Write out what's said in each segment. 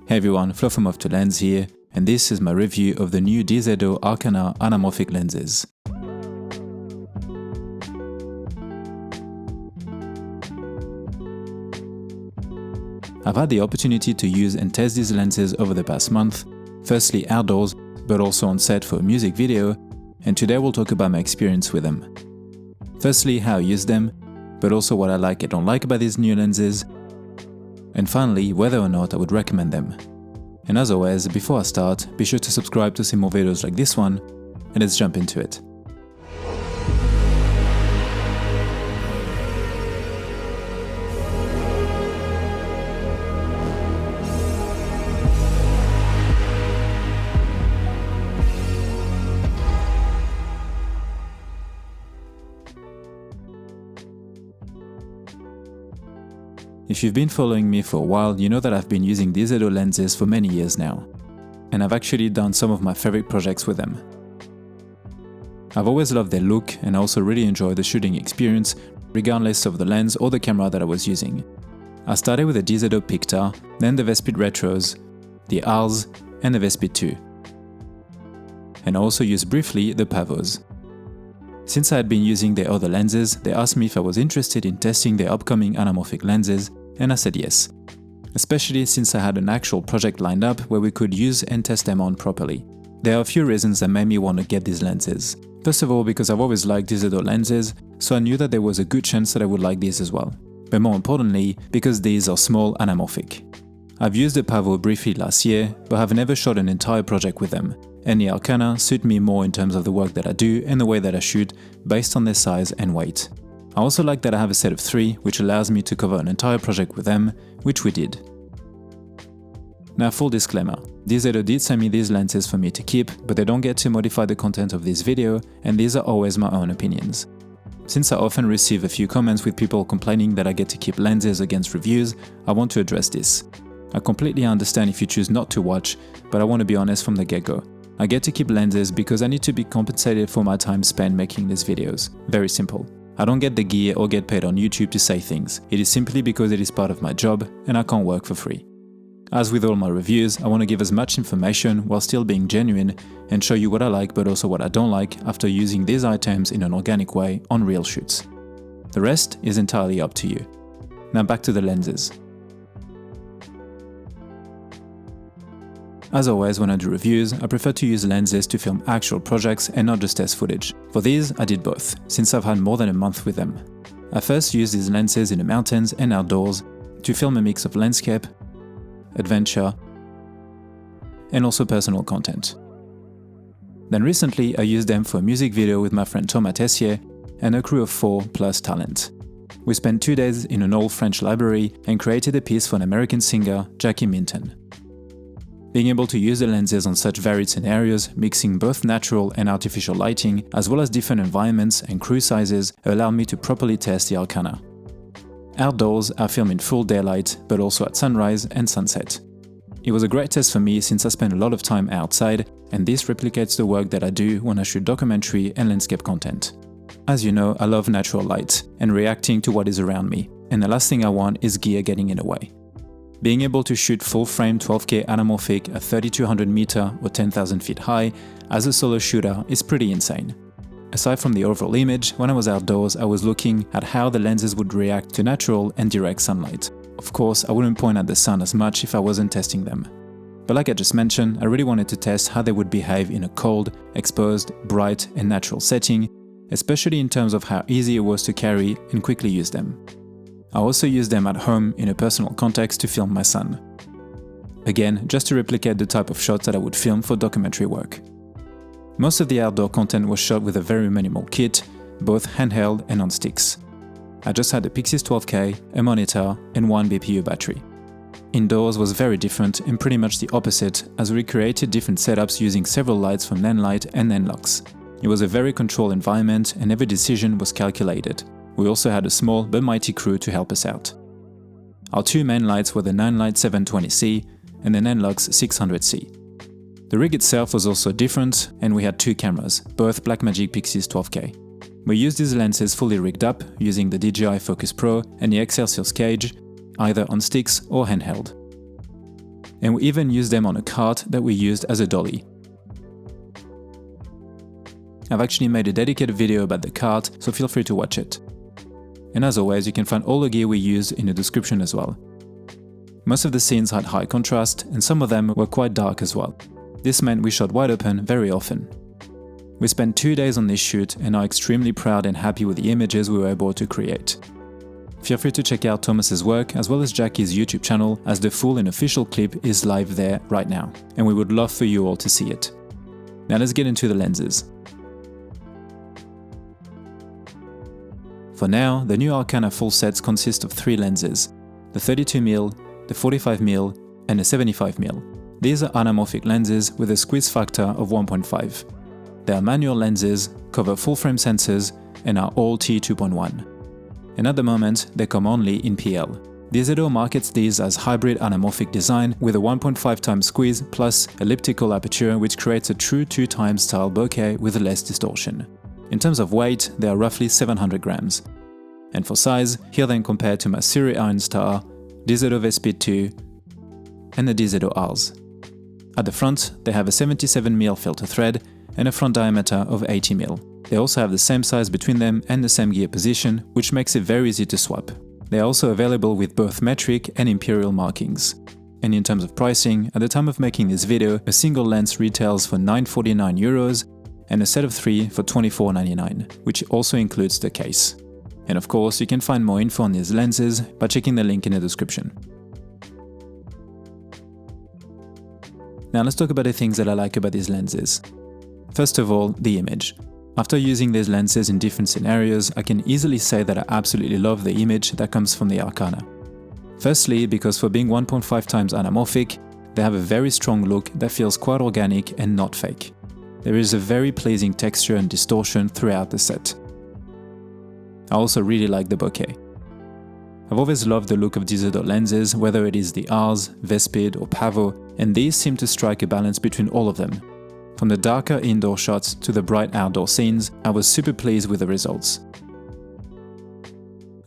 Hey everyone, Flo from Off to Lens here, and this is my review of the new DZOFILM ARCANA anamorphic lenses. I've had the opportunity to use and test these lenses over the past month, firstly outdoors, but also on set for a music video, and today we'll talk about my experience with them. Firstly, how I use them, but also what I like and don't like about these new lenses, and finally, whether or not I would recommend them. And as always, before I start, be sure to subscribe to see more videos like this one, and let's jump into it. If you've been following me for a while, you know that I've been using DZO lenses for many years now, and I've actually done some of my favorite projects with them. I've always loved their look and I also really enjoyed the shooting experience, regardless of the lens or the camera that I was using. I started with the DZO Picta, then the Vespid Retros, the ALPS and the Vespid 2. And I also used briefly the Pavos. Since I had been using their other lenses, they asked me if I was interested in testing their upcoming anamorphic lenses, and I said yes. Especially since I had an actual project lined up where we could use and test them on properly. There are a few reasons that made me want to get these lenses. First of all, because I've always liked DZO lenses, so I knew that there was a good chance that I would like these as well. But more importantly, because these are small anamorphic. I've used the Pavo briefly last year, but have never shot an entire project with them. And the Arcana suit me more in terms of the work that I do and the way that I shoot based on their size and weight. I also like that I have a set of 3, which allows me to cover an entire project with them, which we did. Now, full disclaimer, DZO did send me these lenses for me to keep, but they don't get to modify the content of this video, and these are always my own opinions. Since I often receive a few comments with people complaining that I get to keep lenses against reviews, I want to address this. I completely understand if you choose not to watch, but I want to be honest from the get-go. I get to keep lenses because I need to be compensated for my time spent making these videos. Very simple. I don't get the gear or get paid on YouTube to say things. It is simply because it is part of my job and I can't work for free. As with all my reviews, I want to give as much information while still being genuine and show you what I like but also what I don't like after using these items in an organic way on real shoots. The rest is entirely up to you. Now back to the lenses. As always, when I do reviews, I prefer to use lenses to film actual projects and not just test footage. For these, I did both, since I've had more than a month with them. I first used these lenses in the mountains and outdoors to film a mix of landscape, adventure, and also personal content. Then recently, I used them for a music video with my friend Teissier and a crew of 4 plus talent. We spent 2 days in an old French library and created a piece for an American singer, Minton. Being able to use the lenses on such varied scenarios, mixing both natural and artificial lighting, as well as different environments and crew sizes, allowed me to properly test the Arcana. Outdoors, I film in full daylight, but also at sunrise and sunset. It was a great test for me since I spend a lot of time outside, and this replicates the work that I do when I shoot documentary and landscape content. As you know, I love natural light and reacting to what is around me, and the last thing I want is gear getting in the way. Being able to shoot full-frame 12K anamorphic at 3200 meter or 10,000 feet high as a solo shooter is pretty insane. Aside from the overall image, when I was outdoors, I was looking at how the lenses would react to natural and direct sunlight. Of course, I wouldn't point at the sun as much if I wasn't testing them. But like I just mentioned, I really wanted to test how they would behave in a cold, exposed, bright and natural setting, especially in terms of how easy it was to carry and quickly use them. I also used them at home in a personal context to film my son. Again, just to replicate the type of shots that I would film for documentary work. Most of the outdoor content was shot with a very minimal kit, both handheld and on sticks. I just had a PYXIS 12K, a monitor and 1 BPU battery. Indoors was very different and pretty much the opposite, as we created different setups using several lights from Nanlite and Nanlux. It was a very controlled environment and every decision was calculated. We also had a small but mighty crew to help us out. Our 2 main lights were the Nanlite 720C and the Nanlux 600C. The rig itself was also different and we had 2 cameras, both Blackmagic PYXIS 12K. We used these lenses fully rigged up using the DJI Focus Pro and the Excelsior Cage, either on sticks or handheld. and we even used them on a cart that we used as a dolly. I've actually made a dedicated video about the cart, so feel free to watch it. And as always, you can find all the gear we used in the description as well. Most of the scenes had high contrast, and some of them were quite dark as well. This meant we shot wide open very often. We spent 2 days on this shoot and are extremely proud and happy with the images we were able to create. Feel free to check out Thomas's work as well as Jackie's YouTube channel, as the full and official clip is live there right now, and we would love for you all to see it. Now let's get into the lenses. For now, the new Arcana full sets consist of 3 lenses, the 32mm, the 45mm, and the 75mm. These are anamorphic lenses with a squeeze factor of 1.5. They are manual lenses, cover full-frame sensors, and are all T2.1. And at the moment, they come only in PL. DZO markets these as hybrid anamorphic design with a 1.5x squeeze plus elliptical aperture, which creates a true 2x style bokeh with less distortion. In terms of weight, they are roughly 700 grams. And for size, here then compared to my Siri Iron Star, DZO V-Speed 2, and the DZO Rs. At the front, they have a 77mm filter thread and a front diameter of 80mm. They also have the same size between them and the same gear position, which makes it very easy to swap. They are also available with both metric and imperial markings. And in terms of pricing, at the time of making this video, a single lens retails for €949 and a set of 3 for €24.99, which also includes the case. And of course, you can find more info on these lenses by checking the link in the description. Now let's talk about the things that I like about these lenses. First of all, the image. After using these lenses in different scenarios, I can easily say that I absolutely love the image that comes from the Arcana. Firstly, because for being 1.5x anamorphic, they have a very strong look that feels quite organic and not fake. There is a very pleasing texture and distortion throughout the set. I also really like the bokeh. I've always loved the look of DZO lenses, whether it is the Rs, V-Speed or Pavo, and these seem to strike a balance between all of them. From the darker indoor shots to the bright outdoor scenes, I was super pleased with the results.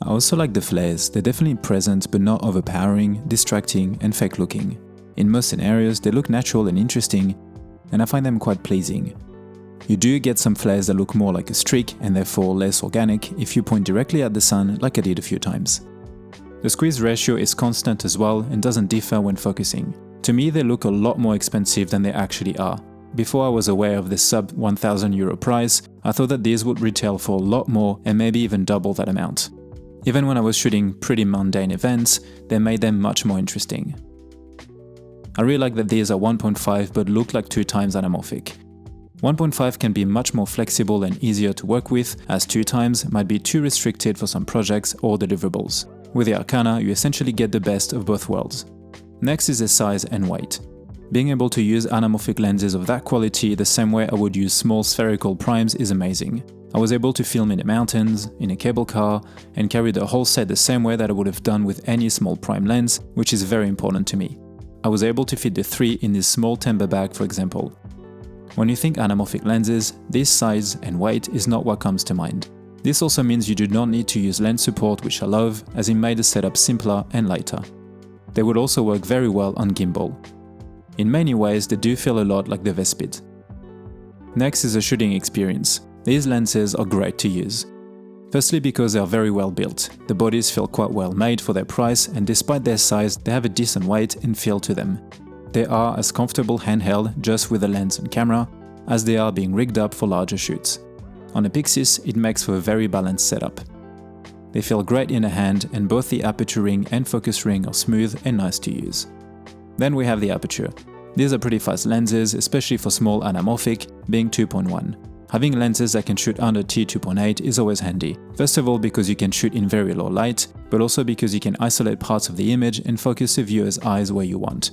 I also like the flares. They're definitely present but not overpowering, distracting and fake looking. In most scenarios, they look natural and interesting, and I find them quite pleasing. You do get some flares that look more like a streak and therefore less organic if you point directly at the sun like I did a few times. The squeeze ratio is constant as well and doesn't differ when focusing. To me, they look a lot more expensive than they actually are. Before I was aware of the sub €1,000 price, I thought that these would retail for a lot more and maybe even double that amount. Even when I was shooting pretty mundane events, they made them much more interesting. I really like that these are 1.5 but look like 2x anamorphic. 1.5 can be much more flexible and easier to work with, as 2x might be too restricted for some projects or deliverables. With the Arcana, you essentially get the best of both worlds. Next is the size and weight. Being able to use anamorphic lenses of that quality the same way I would use small spherical primes is amazing. I was able to film in the mountains, in a cable car, and carry the whole set the same way that I would have done with any small prime lens, which is very important to me. I was able to fit the 3 in this small timber bag, for example. When you think anamorphic lenses, this size and weight is not what comes to mind. This also means you do not need to use lens support, which I love, as it made the setup simpler and lighter. They would also work very well on gimbal. In many ways, they do feel a lot like the V-Speed. Next is the shooting experience. These lenses are great to use. Firstly, because they are very well built. The bodies feel quite well made for their price, and despite their size, they have a decent weight and feel to them. They are as comfortable handheld just with a lens and camera, as they are being rigged up for larger shoots. On a PYXIS, it makes for a very balanced setup. They feel great in the hand, and both the aperture ring and focus ring are smooth and nice to use. Then we have the aperture. These are pretty fast lenses, especially for small anamorphic, being 2.1. Having lenses that can shoot under T2.8 is always handy. First of all because you can shoot in very low light, but also because you can isolate parts of the image and focus the viewer's eyes where you want.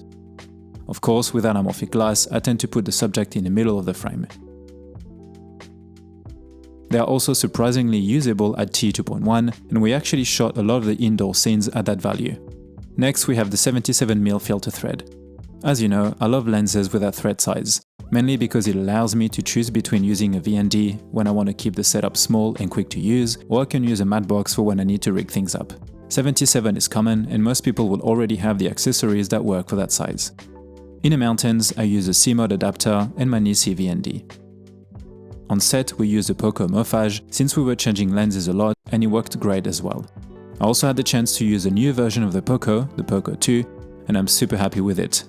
Of course, with anamorphic glass, I tend to put the subject in the middle of the frame. They are also surprisingly usable at T2.1, and we actually shot a lot of the indoor scenes at that value. Next, we have the 77mm filter thread. As you know, I love lenses with that thread size, mainly because it allows me to choose between using a VND when I want to keep the setup small and quick to use, or I can use a matte box for when I need to rig things up. 77 is common and most people will already have the accessories that work for that size. In the mountains, I use a C-mode adapter and my Nisi VND. On set, we used a Poco Morphage since we were changing lenses a lot and it worked great as well. I also had the chance to use a new version of the Poco 2, and I'm super happy with it.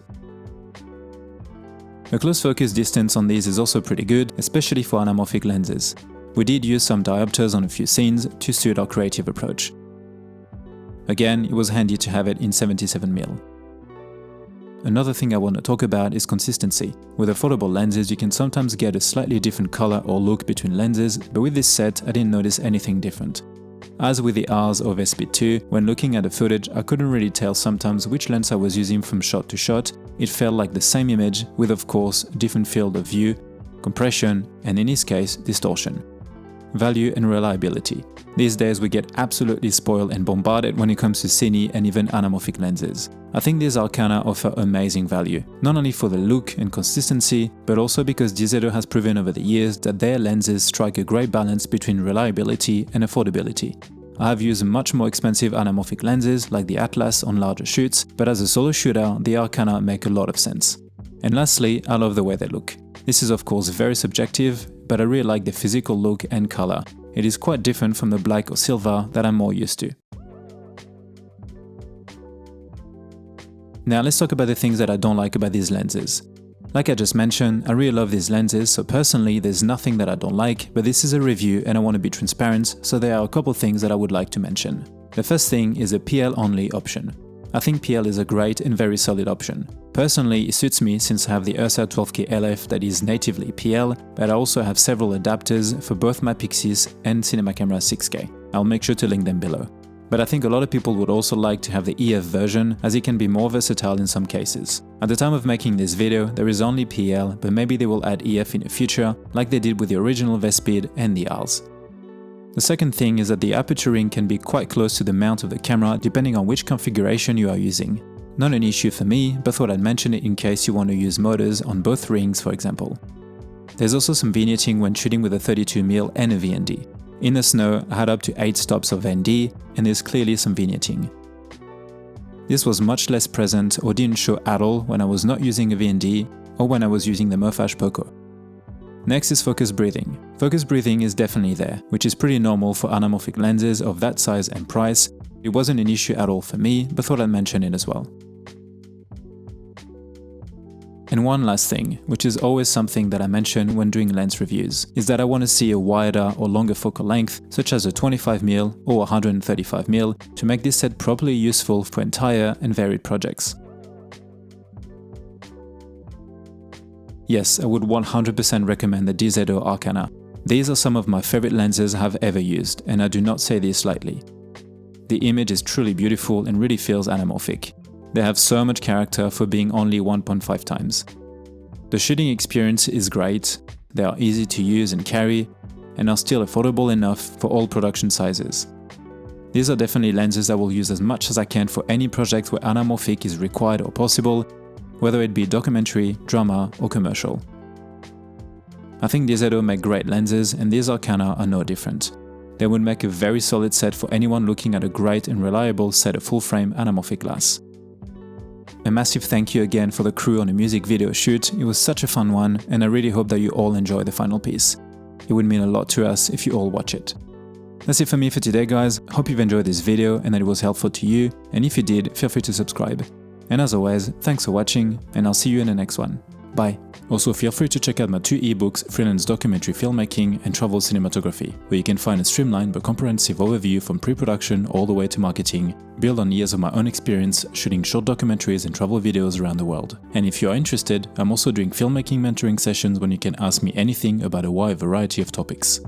The close focus distance on these is also pretty good, especially for anamorphic lenses. We did use some diopters on a few scenes to suit our creative approach. Again, it was handy to have it in 77mm. Another thing I want to talk about is consistency. With affordable lenses, you can sometimes get a slightly different color or look between lenses, but with this set, I didn't notice anything different. As with the Rs or Vespid 2, when looking at the footage, I couldn't really tell sometimes which lens I was using from shot to shot. It felt like the same image with, of course, different field of view, compression, and in this case, distortion. Value and reliability. These days we get absolutely spoiled and bombarded when it comes to cine and even anamorphic lenses. I think these Arcana offer amazing value, not only for the look and consistency, but also because DZO has proven over the years that their lenses strike a great balance between reliability and affordability. I have used much more expensive anamorphic lenses like the Atlas on larger shoots, but as a solo shooter, the Arcana make a lot of sense. And lastly, I love the way they look. This is of course very subjective, but I really like the physical look and color. It is quite different from the black or silver that I'm more used to. Now let's talk about the things that I don't like about these lenses. Like I just mentioned, I really love these lenses, so personally there's nothing that I don't like, but this is a review and I want to be transparent, so there are a couple things that I would like to mention. The first thing is a PL only option. I think PL is a great and very solid option. Personally, it suits me since I have the Ursa 12K LF that is natively PL, but I also have several adapters for both my PYXIS and Cinema Camera 6K. I'll make sure to link them below. But I think a lot of people would also like to have the EF version, as it can be more versatile in some cases. At the time of making this video, there is only PL, but maybe they will add EF in the future, like they did with the original Vespid and the Rs. The second thing is that the aperture ring can be quite close to the mount of the camera depending on which configuration you are using. Not an issue for me, but thought I'd mention it in case you want to use motors on both rings, for example. There's also some vignetting when shooting with a 32mm and a VND. In the snow, I had up to 8 stops of ND, and there's clearly some vignetting. This was much less present or didn't show at all when I was not using a VND or when I was using the Morphage Poco. Next is focus breathing. Focus breathing is definitely there, which is pretty normal for anamorphic lenses of that size and price. It wasn't an issue at all for me, but thought I'd mention it as well. And one last thing, which is always something that I mention when doing lens reviews, is that I want to see a wider or longer focal length, such as a 25mm or 135mm, to make this set properly useful for entire and varied projects. Yes, I would 100% recommend the DZO Arcana. These are some of my favorite lenses I have ever used, and I do not say this lightly. The image is truly beautiful and really feels anamorphic. They have so much character for being only 1.5 times. The shooting experience is great, they are easy to use and carry, and are still affordable enough for all production sizes. These are definitely lenses I will use as much as I can for any project where anamorphic is required or possible, whether it be documentary, drama, or commercial. I think DZO make great lenses, and these Arcana are no different. They would make a very solid set for anyone looking at a great and reliable set of full-frame anamorphic glass. A massive thank you again for the crew on the music video shoot. It was such a fun one, and I really hope that you all enjoy the final piece. It would mean a lot to us if you all watch it. That's it for me for today, guys. Hope you've enjoyed this video and that it was helpful to you, and if you did, feel free to subscribe. And as always, thanks for watching, and I'll see you in the next one. Bye. Also, feel free to check out my 2 ebooks, Freelance Documentary Filmmaking and Travel Cinematography, where you can find a streamlined but comprehensive overview from pre-production all the way to marketing, built on years of my own experience shooting short documentaries and travel videos around the world. And if you are interested, I'm also doing filmmaking mentoring sessions when you can ask me anything about a wide variety of topics.